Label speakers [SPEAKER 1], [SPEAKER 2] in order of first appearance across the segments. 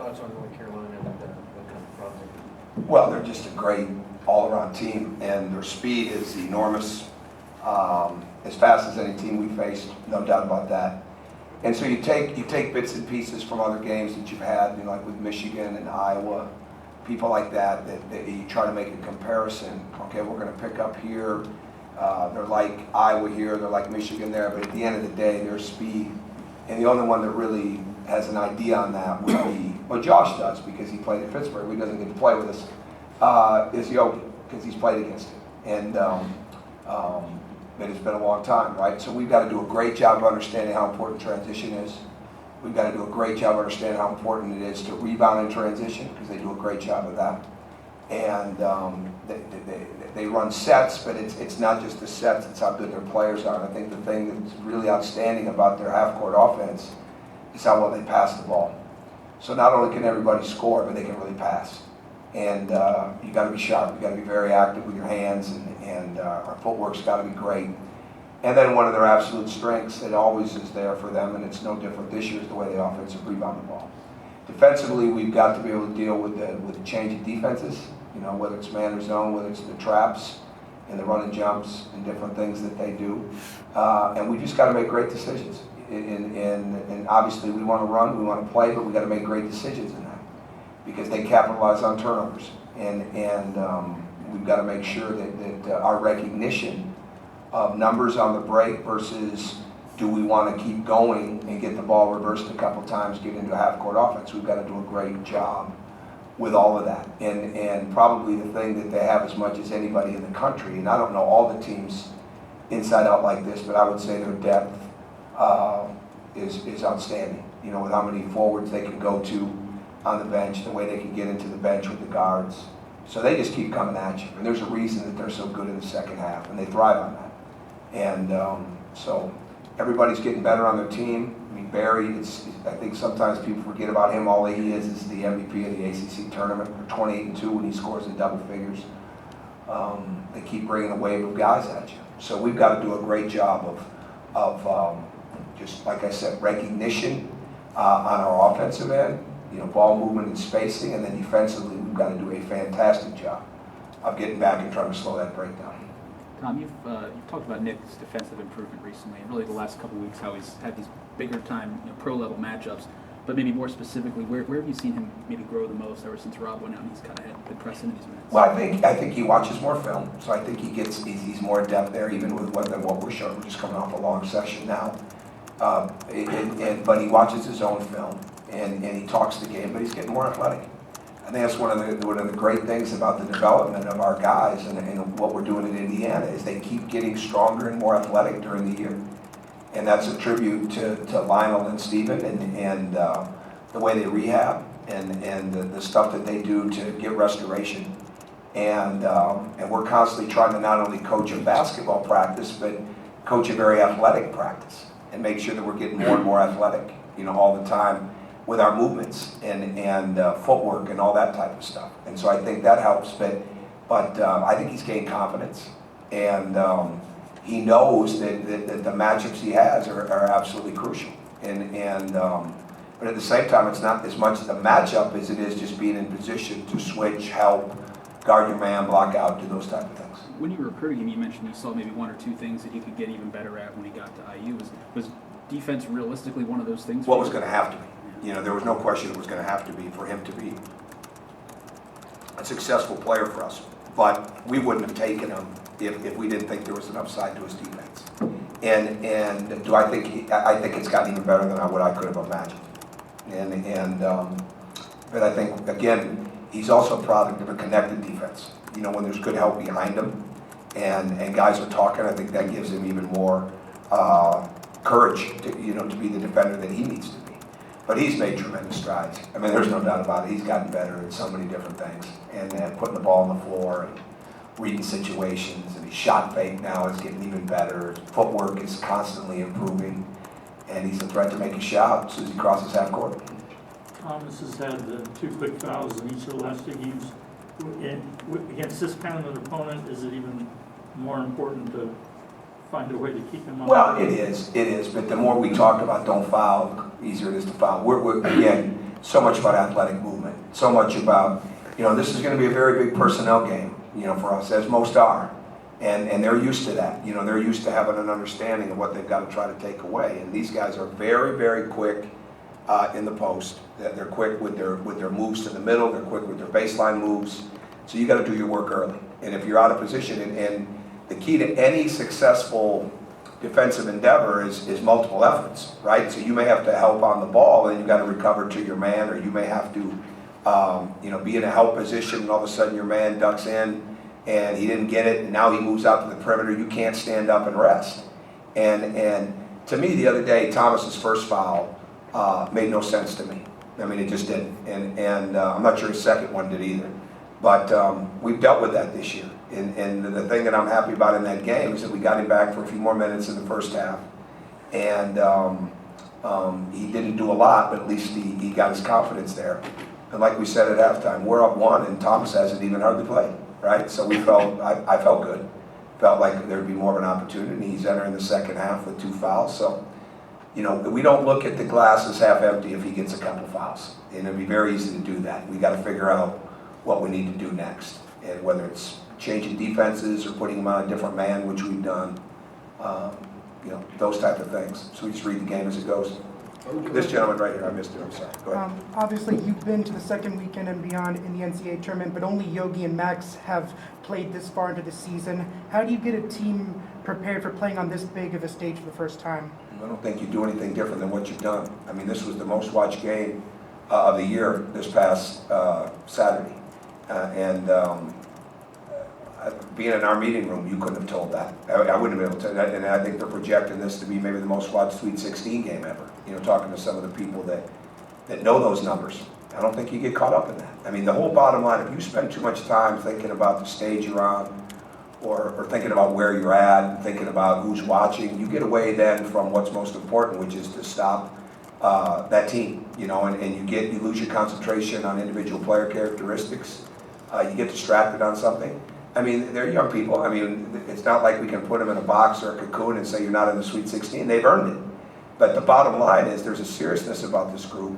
[SPEAKER 1] thoughts on North Carolina and what kind of problems they have?
[SPEAKER 2] Well, they're just a great all-around team, and their speed is enormous. As fast as any team we faced, no doubt about that. And so you take bits and pieces from other games that you've had, like with Michigan and Iowa, people like that you try to make a comparison. Okay, we're going to pick up here. They're like Iowa here, they're like Michigan there, but at the end of the day, their speed. And the only one that really has an idea on that would be, well, Josh does because he played at Pittsburgh. He doesn't get to play with us. Is Yogi because he's played against him. And but it's been a long time, right? So we've got to do a great job of understanding how important transition is. We've got to do a great job of understanding how important it is to rebound in transition because they do a great job of that. And they run sets, but it's not just the sets, it's how good their players are. And I think the thing that's really outstanding about their half-court offense is how well they pass the ball. So not only can everybody score, but they can really pass. And you got to be sharp. You got to be very active with your hands, and our footwork's got to be great. And then one of their absolute strengths that always is there for them, and it's no different this year, is the way they offensive rebound the ball. Defensively, we've got to be able to deal with the change of defenses. Whether it's man or zone, whether it's the traps and the run and jumps and different things that they do, and we just got to make great decisions. And obviously, we want to run, we want to play, but we got to make great decisions in that because they capitalize on turnovers, and we've got to make sure that our recognition of numbers on the break versus do we want to keep going and get the ball reversed a couple times, get into a half-court offense. We've got to do a great job with all of that. And probably the thing that they have as much as anybody in the country, and I don't know all the teams inside out like this, but I would say their depth is outstanding. With how many forwards they can go to on the bench, the way they can get into the bench with the guards. So they just keep coming at you. And there's a reason that they're so good in the second half, and they thrive on that. And so everybody's getting better on their team. Barry, I think sometimes people forget about him. All he is the MVP of the ACC tournament, 28-2 when he scores in double figures. They keep bringing a wave of guys at you. So we've got to do a great job of just, like I said, recognition on our offensive end, ball movement and spacing, and then defensively we've got to do a fantastic job of getting back and trying to slow that breakdown.
[SPEAKER 3] Tom, you've talked about Nick's defensive improvement recently, and really the last couple of weeks how he's had these bigger time pro-level matchups. But maybe more specifically, where have you seen him maybe grow the most ever since Rob went out and he's kind of been pressed into these minutes?
[SPEAKER 2] Well, I think he watches more film, so I think he's more in depth there, even with what we're showing. We're just coming off a long session now, but he watches his own film and he talks the game, but he's getting more athletic. I think that's one of the great things about the development of our guys and what we're doing in Indiana is they keep getting stronger and more athletic during the year. And that's a tribute to Lionel and Steven and the way they rehab and the stuff that they do to get restoration. And we're constantly trying to not only coach a basketball practice, but coach a very athletic practice and make sure that we're getting more and more athletic, all the time with our movements and footwork and all that type of stuff. And so I think that helps, but I think he's gained confidence. And he knows that the matchups he has are absolutely crucial. But at the same time, it's not as much the matchup as it is just being in position to switch, help, guard your man, block out, do those type of things.
[SPEAKER 3] When you were recruiting him, you mentioned you saw maybe one or two things that he could get even better at when he got to IU. Was defense realistically one of those things?
[SPEAKER 2] What was going to have to be. There was no question it was going to have to be for him to be a successful player for us. But we wouldn't have taken him if we didn't think there was an upside to his defense. And do I think I think it's gotten even better than what I could have imagined. But I think again he's also a product of a connected defense. When there's good help behind him and guys are talking, I think that gives him even more courage to to be the defender that he needs to be. But he's made tremendous strides. There's no doubt about it. He's gotten better at so many different things, and putting the ball on the floor and reading situations, and his shot fake now is getting even better. His footwork is constantly improving, and he's a threat to make a shot as soon as he crosses half court.
[SPEAKER 4] Thomas has had 2 quick fouls in each of the last 2 games. Against this kind of an opponent, is it even more important to find a way to keep him on?
[SPEAKER 2] Well, it is, but the more we talk about don't foul, easier it is to foul. We're again, so much about athletic movement, so much about, this is going to be a very big personnel game, for us, as most are. And they're used to that. They're used to having an understanding of what they've got to try to take away. And these guys are very, very quick in the post. They're quick with their moves to the middle. They're quick with their baseline moves. So you got to do your work early. And if you're out of position, and the key to any successful defensive endeavor is multiple efforts, right? So you may have to help on the ball, and you got to recover to your man, or you may have to, be in a help position, and all of a sudden your man ducks in, and he didn't get it, and now he moves out to the perimeter. You can't stand up and rest. And to me, the other day, Thomas's first foul made no sense to me. I mean, it just didn't. And I'm not sure his second one did either. But we've dealt with that this year. And the thing that I'm happy about in that game is that we got him back for a few more minutes in the first half. And he didn't do a lot, but at least he got his confidence there. And like we said at halftime, we're up 1, and Thomas hasn't even hardly played, right? So we felt, I felt good. Felt like there'd be more of an opportunity. He's entering the second half with 2 fouls. So, we don't look at the glass as half empty if he gets a couple fouls. And it'd be very easy to do that. We got to figure out what we need to do next. And whether it's changing defenses or putting him on a different man, which we've done, those type of things. So we just read the game as it goes. This gentleman right here, I missed it, I'm sorry. Go ahead.
[SPEAKER 5] Obviously, you've been to the second weekend and beyond in the NCAA tournament, but only Yogi and Max have played this far into the season. How do you get a team prepared for playing on this big of a stage for the first time?
[SPEAKER 2] I don't think you do anything different than what you've done. I mean, this was the most watched game of the year this past Saturday. Being in our meeting room, you couldn't have told that. I wouldn't have been able to. And I think they're projecting this to be maybe the most watched Sweet 16 game ever. Talking to some of the people that know those numbers. I don't think you get caught up in that. I mean, the whole bottom line, if you spend too much time thinking about the stage you're on, or thinking about where you're at, and thinking about who's watching, you get away then from what's most important, which is to stop that team, and you lose your concentration on individual player characteristics. You get distracted on something. I mean, they're young people. I mean, it's not like we can put them in a box or a cocoon and say you're not in the Sweet 16. They've earned it. But the bottom line is there's a seriousness about this group,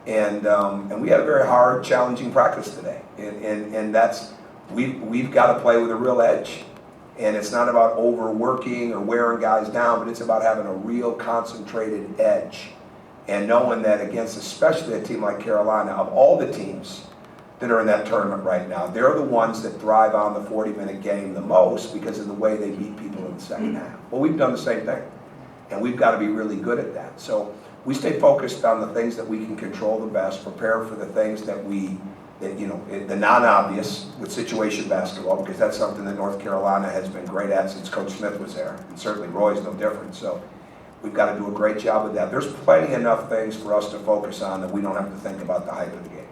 [SPEAKER 2] and we had a very hard, challenging practice today, and that's we've got to play with a real edge, and it's not about overworking or wearing guys down, but it's about having a real concentrated edge, and knowing that against especially a team like Carolina, of all the teams that are in that tournament right now, they're the ones that thrive on the 40-minute game the most because of the way they beat people in the second half. Well, we've done the same thing. And we've got to be really good at that. So we stay focused on the things that we can control the best, prepare for the things that the non-obvious with situation basketball, because that's something that North Carolina has been great at since Coach Smith was there. And certainly Roy's no different. So we've got to do a great job with that. There's plenty enough things for us to focus on that we don't have to think about the hype of the game.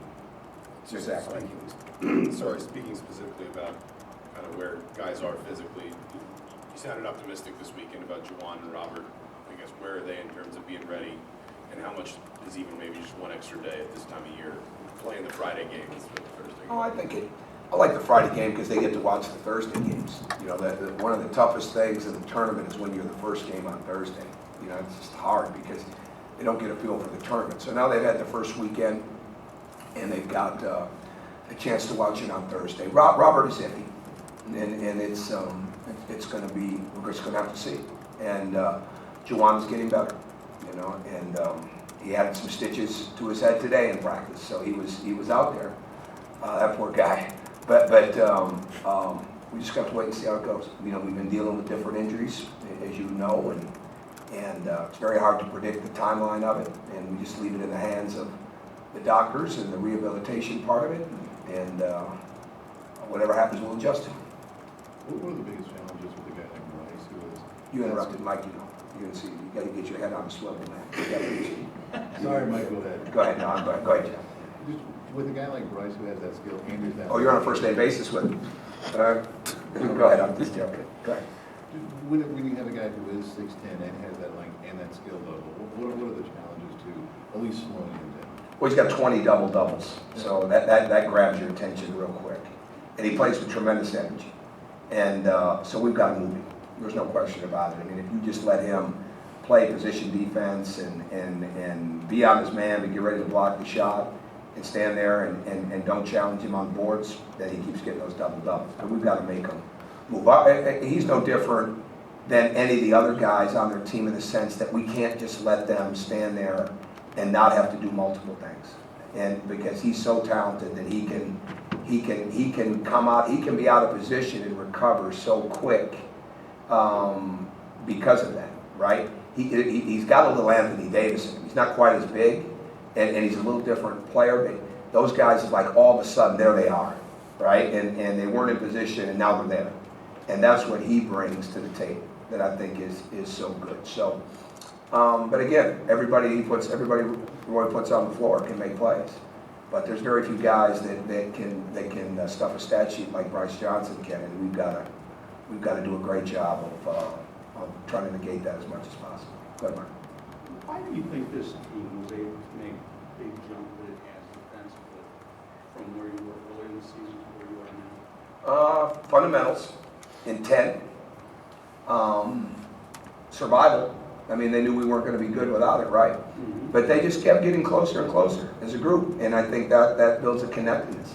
[SPEAKER 2] Exactly.
[SPEAKER 6] Sorry, speaking specifically about kind of where guys are physically, you sounded optimistic this weekend about Juwan and Robert. I guess, where are they in terms of being ready, and how much is even maybe just one extra day at this time of year playing the Friday games for the Thursday game?
[SPEAKER 2] I like the Friday game because they get to watch the Thursday games. One of the toughest things in the tournament is when you're the first game on Thursday. It's just hard because they don't get a feel for the tournament. So now they've had the first weekend, and they've got a chance to watch it on Thursday. Robert is iffy, and it's going to be, we're just going to have to see. And Juwan is getting better, and he had some stitches to his head today in practice, so he was out there. That poor guy. But we just got to wait and see how it goes. We've been dealing with different injuries, as you know, and it's very hard to predict the timeline of it, and we just leave it in the hands of the doctors and the rehabilitation part of it, and whatever happens, we'll adjust to.
[SPEAKER 1] What are the biggest challenges with a guy like Bryce, who is...
[SPEAKER 2] You interrupted Mike, You're going to see, you got to get your head on the swivel, man.
[SPEAKER 1] Sorry, Mike, go ahead.
[SPEAKER 2] Go ahead, no, go ahead, Jeff.
[SPEAKER 1] Just with a guy like Bryce who has that skill and there's that...
[SPEAKER 2] Oh, you're on a first name basis with him. Go ahead, I'm just joking. Go ahead.
[SPEAKER 1] When you have a guy who is 6'10" and has that length and that skill level, what are the challenges to at least slowing him down?
[SPEAKER 2] Well, he's got 20 double-doubles, so that grabs your attention real quick. And he plays with tremendous energy. And so we've got moving. There's no question about it. I mean, if you just let him play position defense and be on his man to get ready to block the shot and stand there and don't challenge him on boards, then he keeps getting those double doubles. But we've got to make him move up. He's no different than any of the other guys on their team in the sense that we can't just let them stand there and not have to do multiple things. And because he's so talented that he can come out, he can be out of position and recover so quick because of that, right? He's got a little Anthony Davis in him. He's not quite as big, and he's a little different player. But those guys, is like all of a sudden, there they are, right? And they weren't in position, and now they're there. And that's what he brings to the table that I think is so good. So, but again, everybody Roy puts on the floor can make plays. But there's very few guys that can stuff a stat sheet like Bryce Johnson can, and we've got to do a great job of trying to negate that as much as possible. Go ahead, Mark.
[SPEAKER 7] Why do you think this team was able to make the big jump that it has defensively from where you were early in the season to where you are now?
[SPEAKER 2] Fundamentals, intent, survival. I mean, they knew we weren't going to be good without it, right?
[SPEAKER 7] Mm-hmm.
[SPEAKER 2] But they just kept getting closer and closer as a group, and I think that builds a connectedness.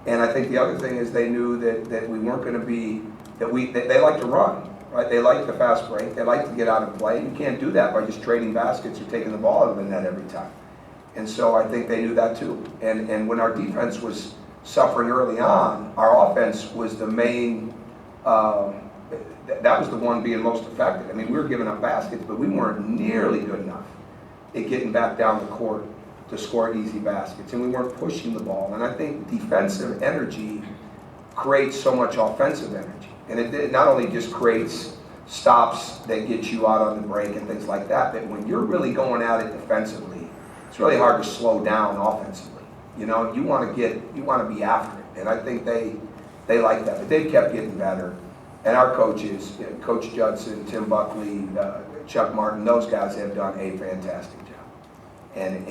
[SPEAKER 2] And I think the other thing is they knew that we weren't going to be, that they like to run, right? They like the fast break. They like to get out and play. You can't do that by just trading baskets or taking the ball out of the net every time. And so I think they knew that too. And when our defense was suffering early on, our offense was the main, that was the one being most effective. I mean, we were giving up baskets, but we weren't nearly good enough at getting back down the court to score easy baskets, and we weren't pushing the ball. And I think defensive energy creates so much offensive energy. And it not only just creates stops that get you out on the break and things like that, but when you're really going at it defensively, it's really hard to slow down offensively. You know, you want to be after it. And I think they like that. But they've kept getting better. And our coaches, Coach Judson, Tim Buckley, Chuck Martin, those guys have done a fantastic job. And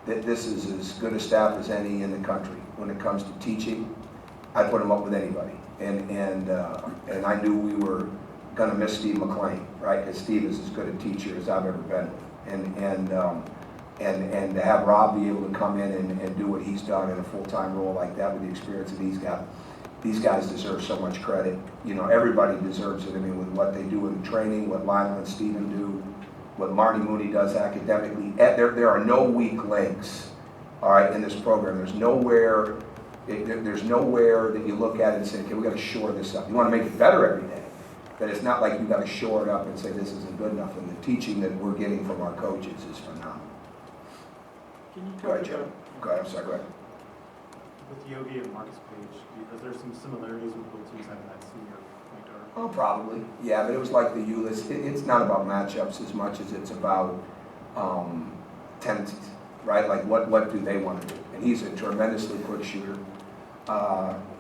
[SPEAKER 2] this is as good a staff as any in the country when it comes to teaching. I put them up with anybody. And I knew we were going to miss Steve McLean, right? Because Steve is as good a teacher as I've ever been with. And to have Rob be able to come in and do what he's done in a full-time role like that with the experience that he's got. These guys deserve so much credit. You know, everybody deserves it. I mean, with what they do in training, what Lionel and Steven do, what Marty Mooney does academically. There are no weak links, all right, in this program. There's nowhere that you look at it and say, okay, we got to shore this up. You want to make it better every day, but it's not like you got to shore it up and say this isn't good enough. And the teaching that we're getting from our coaches is phenomenal.
[SPEAKER 4] Can you
[SPEAKER 2] Go ahead,
[SPEAKER 4] talk
[SPEAKER 2] Joe.
[SPEAKER 4] about,
[SPEAKER 2] Go ahead. I'm sorry. Go ahead.
[SPEAKER 8] with Yogi and Marcus Page, is there some similarities with both teams having that senior point guard?
[SPEAKER 2] Oh, probably. Yeah, but it was like the Ulyss. It's not about matchups as much as it's about tendencies, right? Like what do they want to do? And he's a tremendously quick shooter,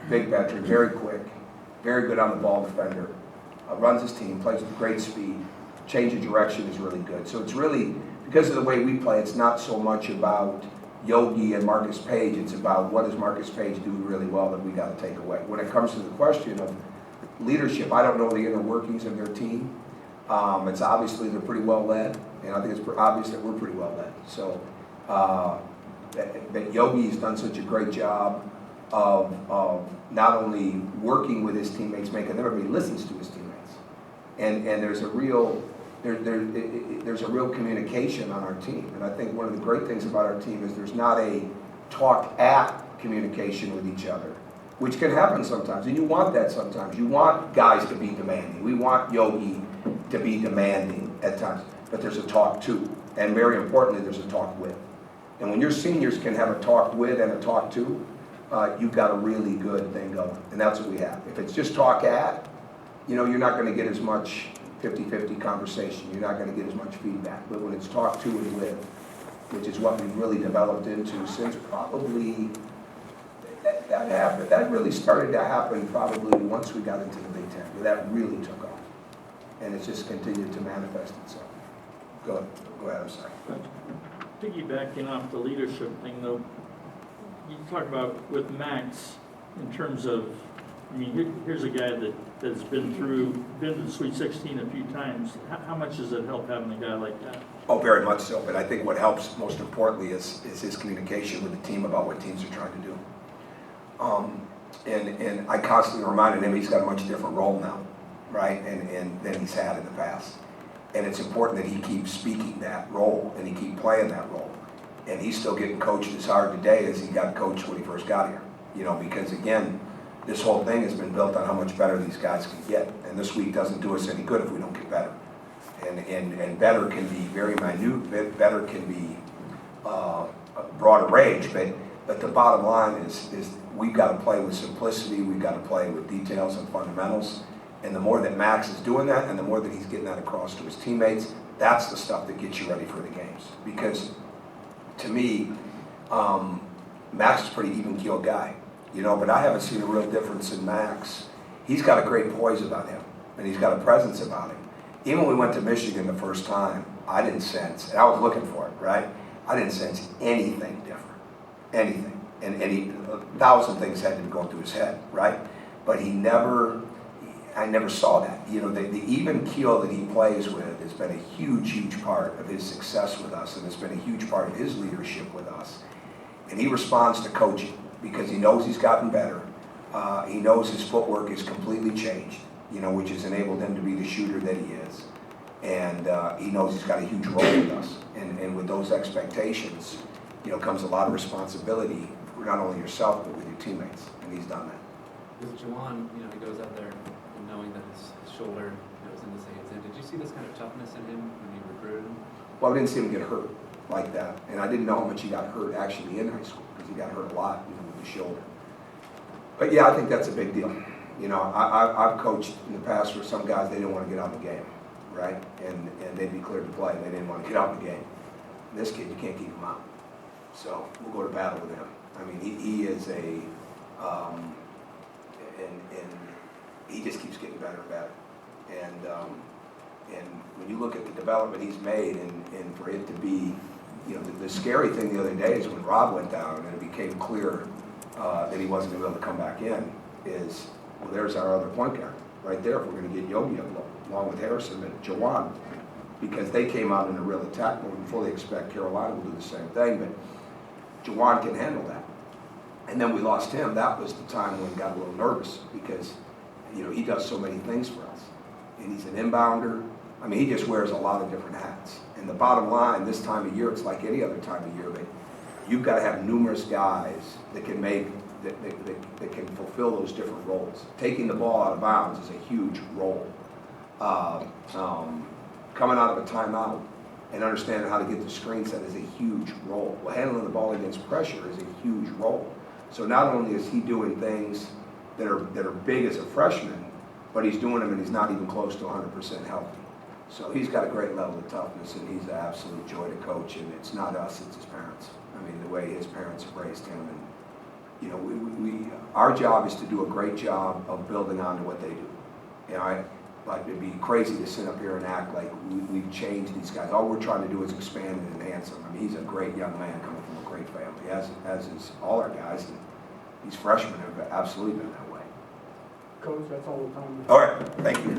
[SPEAKER 2] big veteran, very quick, very good on the ball defender, runs his team, plays with great speed, change of direction is really good. So it's really, because of the way we play, it's not so much about Yogi and Marcus Page, it's about what does Marcus Page do really well that we got to take away. When it comes to the question of leadership, I don't know the inner workings of their team. It's obviously they're pretty well led, and I think it's obvious that we're pretty well led. So that Yogi's done such a great job of not only working with his teammates, making everybody listens to his teammates, and there's a real there's a real communication on our team. And I think one of the great things about our team is there's not a talk at communication with each other, which can happen sometimes, and you want that sometimes. You want guys to be demanding. We want Yogi to be demanding at times, but there's a talk to, and very importantly, there's a talk with. And when your seniors can have a talk with and a talk to, you've got a really good thing going, and that's what we have. If it's just talk at, you're not going to get as much 50-50 conversation. You're not going to get as much feedback. But when it's talk to and with, which is what we've really developed into since probably that happened. That really started to happen probably once we got into the Big Ten, where that really took off, and it's just continued to manifest itself. Go ahead. I'm sorry.
[SPEAKER 4] piggybacking off the leadership thing though, you talk about with Max in terms of, I mean, here's a guy that's been to the Sweet 16 a few times. How much does it help having a guy like that?
[SPEAKER 2] Oh, very much so, but I think what helps most importantly is his communication with the team about what teams are trying to do. And I constantly reminded him he's got a much different role now, right, and than he's had in the past. And it's important that he keeps speaking that role and he keep playing that role. And he's still getting coached as hard today as he got coached when he first got here. You know, because again, this whole thing has been built on how much better these guys can get. And this week doesn't do us any good if we don't get better. And better can be very minute, better can be a broader range, but the bottom line is we've got to play with simplicity, we've got to play with details and fundamentals. And the more that Max is doing that, and the more that he's getting that across to his teammates, that's the stuff that gets you ready for the games. Because to me, Max is a pretty even-keeled guy, you know, but I haven't seen a real difference in Max. He's got a great poise about him, and he's got a presence about him. Even when we went to Michigan the first time, I didn't sense, and I was looking for it, right? I didn't sense anything different, anything. And 1,000 things had to be going through his head, right? But I never saw that. You know, the even keel that he plays with has been a huge, huge part of his success with us, and it's been a huge part of his leadership with us. And he responds to coaching because he knows he's gotten better. He knows his footwork is completely changed, you know, which has enabled him to be the shooter that he is. And he knows he's got a huge role with us. And with those expectations, you know, comes a lot of responsibility for not only yourself, but with your teammates. And he's done that.
[SPEAKER 9] With Juwan, you know, he goes out there and knowing that his shoulder goes into Saints. And did you see this kind of toughness in him when you recruited him?
[SPEAKER 2] Well, I didn't see him get hurt like that. And I didn't know how much he got hurt actually in high school, because he got hurt a lot, you know, with the shoulder. But yeah, I think that's a big deal. You know, I've coached in the past where some guys, they didn't want to get out of the game, right? And they'd be cleared to play, and they didn't want to get out of the game. This kid, you can't keep him out. So we'll go to battle with him. I mean, he is a, and he just keeps getting better and better. And when you look at the development he's made, and for it to be, you know, the scary thing the other day is when Rob went down and it became clear that he wasn't going to be able to come back in, is, well, there's our other point guard right there if we're going to get Yogi along with Harrison and Jawan, because they came out in a real attack mode and fully expect Carolina will do the same thing, but Jawan can handle that. And then we lost him. That was the time when we got a little nervous because, you know, he does so many things for us. And he's an inbounder. I mean, he just wears a lot of different hats. And the bottom line, this time of year, it's like any other time of year, but you've got to have numerous guys that can make, that can fulfill those different roles. Taking the ball out of bounds is a huge role. Coming out of a timeout and understanding how to get the screen set is a huge role. Well, handling the ball against pressure is a huge role. So not only is he doing things that are big as a freshman, but he's doing them and he's not even close to 100% healthy. So he's got a great level of toughness, and he's an absolute joy to coach. And it's not us, it's his parents. I mean, the way his parents have raised him. And, you know, our job is to do a great job of building on to what they do. You know, but it'd be crazy to sit up here and act like we've changed these guys. All we're trying to do is expand and enhance them. I mean, he's a great young man coming from a great family, as is all our guys. And these freshmen have absolutely been that way.
[SPEAKER 5] Coach, that's all the time.
[SPEAKER 2] All right, thank you.